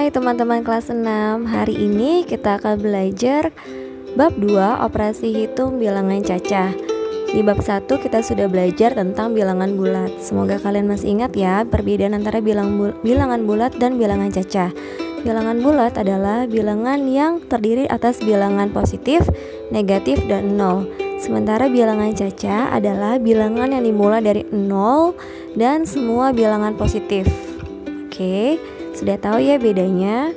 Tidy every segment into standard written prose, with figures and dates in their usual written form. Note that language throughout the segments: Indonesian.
Hai teman-teman kelas 6, hari ini kita akan belajar bab 2 operasi hitung bilangan cacah. Di bab 1 kita sudah belajar tentang bilangan bulat. Semoga kalian masih ingat ya perbedaan antara bilangan bulat dan bilangan cacah. Bilangan bulat adalah bilangan yang terdiri atas bilangan positif, negatif, dan 0. Sementara bilangan cacah adalah bilangan yang dimulai dari 0 dan semua bilangan positif. Oke, sudah tahu ya bedanya?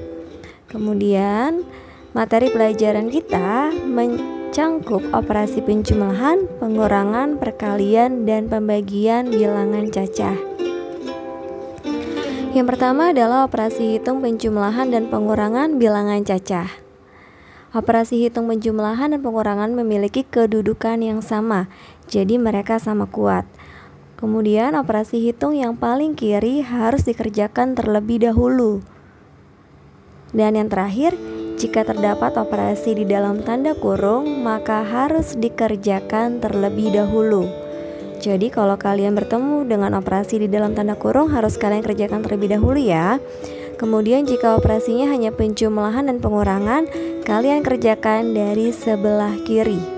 Kemudian materi pelajaran kita mencangkup operasi penjumlahan, pengurangan, perkalian, dan pembagian bilangan cacah. Yang pertama adalah operasi hitung penjumlahan dan pengurangan bilangan cacah. Operasi hitung penjumlahan dan pengurangan memiliki kedudukan yang sama, jadi mereka sama kuat. Kemudian operasi hitung yang paling kiri harus dikerjakan terlebih dahulu. Dan yang terakhir, jika terdapat operasi di dalam tanda kurung, maka harus dikerjakan terlebih dahulu. Jadi kalau kalian bertemu dengan operasi di dalam tanda kurung, harus kalian kerjakan terlebih dahulu ya. Kemudian jika operasinya hanya penjumlahan dan pengurangan, kalian kerjakan dari sebelah kiri.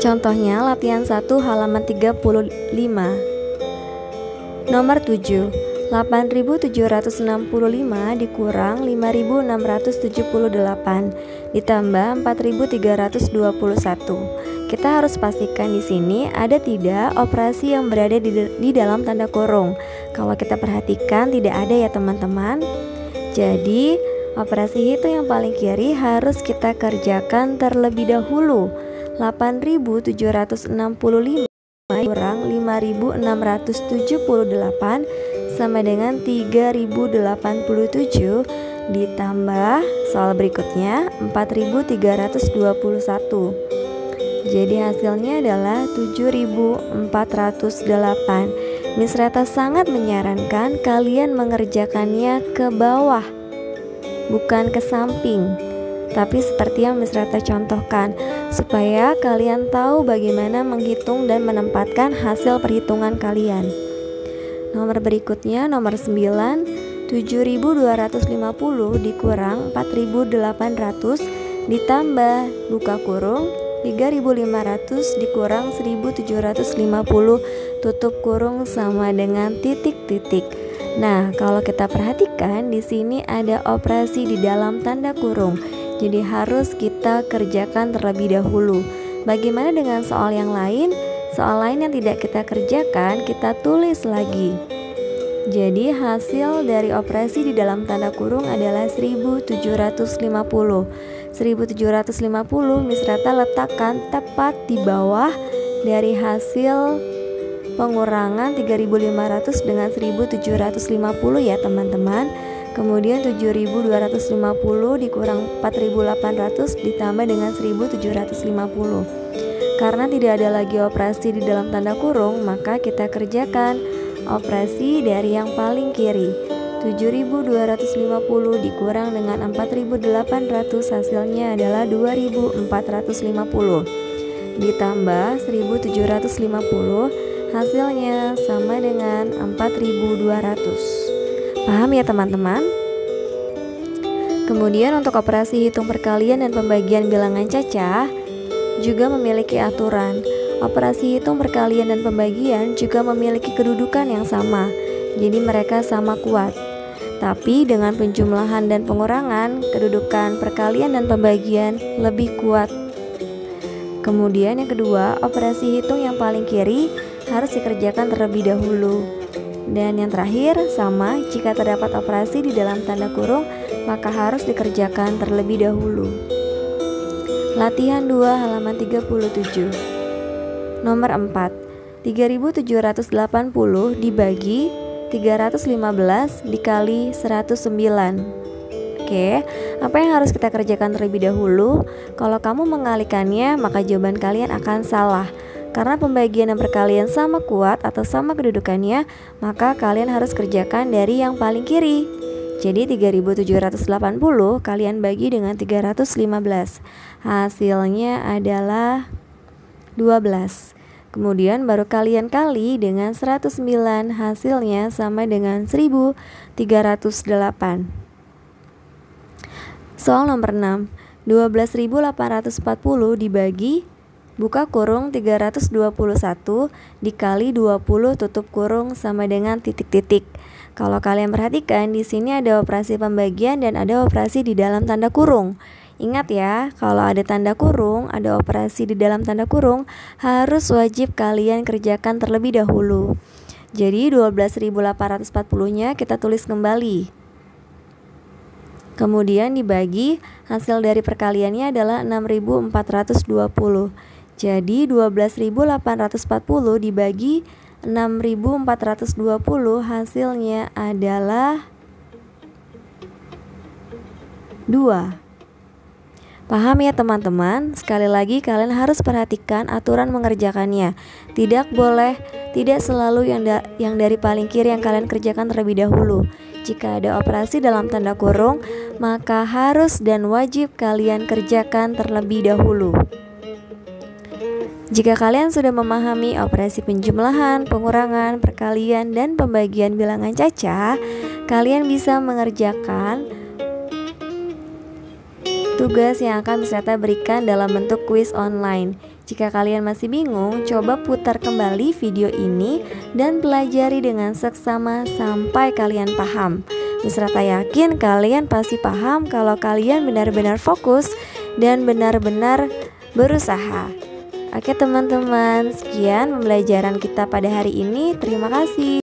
Contohnya latihan 1 halaman 35. Nomor 7, 8.765 dikurang 5.678 ditambah 4.321. Kita harus pastikan di sini ada tidak operasi yang berada di dalam tanda kurung. Kalau kita perhatikan tidak ada ya teman-teman. Jadi operasi itu yang paling kiri harus kita kerjakan terlebih dahulu. 8.765 kurang 5.678 sama dengan 3.087 ditambah soal berikutnya 4.321. Jadi hasilnya adalah 7.408. Miss Reta sangat menyarankan kalian mengerjakannya ke bawah, bukan ke samping, tapi seperti yang Miss Reta contohkan, supaya kalian tahu bagaimana menghitung dan menempatkan hasil perhitungan kalian. Nomor berikutnya, nomor 9, 7.250 dikurang 4.800 ditambah buka kurung 3.500 dikurang 1.750 tutup kurung sama dengan titik-titik. Nah, kalau kita perhatikan di sini ada operasi di dalam tanda kurung. Jadi harus kita kerjakan terlebih dahulu. Bagaimana dengan soal yang lain? Soal lain yang tidak kita kerjakan, kita tulis lagi. Jadi hasil dari operasi di dalam tanda kurung adalah 1.750. 1.750 Miss Reta letakkan tepat di bawah dari hasil pengurangan 3.500 dengan 1.750 ya teman-teman. Kemudian 7.250 dikurang 4.800 ditambah dengan 1.750. Karena tidak ada lagi operasi di dalam tanda kurung, maka kita kerjakan operasi dari yang paling kiri. 7.250 dikurang dengan 4.800 hasilnya adalah 2.450. Ditambah 1.750 hasilnya sama dengan 4.200. Paham ya teman-teman? Kemudian untuk operasi hitung perkalian dan pembagian bilangan cacah juga memiliki aturan. Operasi hitung perkalian dan pembagian juga memiliki kedudukan yang sama. Jadi mereka sama kuat. Tapi dengan penjumlahan dan pengurangan, kedudukan perkalian dan pembagian lebih kuat. Kemudian yang kedua, operasi hitung yang paling kiri harus dikerjakan terlebih dahulu. Dan yang terakhir, sama, jika terdapat operasi di dalam tanda kurung, maka harus dikerjakan terlebih dahulu. Latihan 2 halaman 37. Nomor 4, 3.780 dibagi 315 dikali 109. Oke, apa yang harus kita kerjakan terlebih dahulu? Kalau kamu mengalihkannya, maka jawaban kalian akan salah. Karena pembagian dan perkalian sama kuat atau sama kedudukannya, maka kalian harus kerjakan dari yang paling kiri. Jadi 3.780 kalian bagi dengan 315. Hasilnya adalah 12. Kemudian baru kalian kali dengan 109, hasilnya sama dengan 1308. Soal nomor 6, 12.840 dibagi buka kurung 321 dikali 20 tutup kurung sama dengan titik-titik. Kalau kalian perhatikan di sini ada operasi pembagian dan ada operasi di dalam tanda kurung. Ingat ya, kalau ada tanda kurung, ada operasi di dalam tanda kurung, harus wajib kalian kerjakan terlebih dahulu. Jadi 12.840-nya kita tulis kembali. Kemudian dibagi, hasil dari perkaliannya adalah 6.420. Jadi 12.840 dibagi 6.420 hasilnya adalah 2. Paham ya teman-teman? Sekali lagi kalian harus perhatikan aturan mengerjakannya. Tidak selalu yang dari paling kiri yang kalian kerjakan terlebih dahulu. Jika ada operasi dalam tanda kurung, maka harus dan wajib kalian kerjakan terlebih dahulu. Jika kalian sudah memahami operasi penjumlahan, pengurangan, perkalian, dan pembagian bilangan cacah, kalian bisa mengerjakan tugas yang akan Miss Reta berikan dalam bentuk kuis online. Jika kalian masih bingung, coba putar kembali video ini dan pelajari dengan seksama sampai kalian paham. Miss Reta yakin kalian pasti paham kalau kalian benar-benar fokus dan benar-benar berusaha. Oke teman-teman, sekian pembelajaran kita pada hari ini. Terima kasih.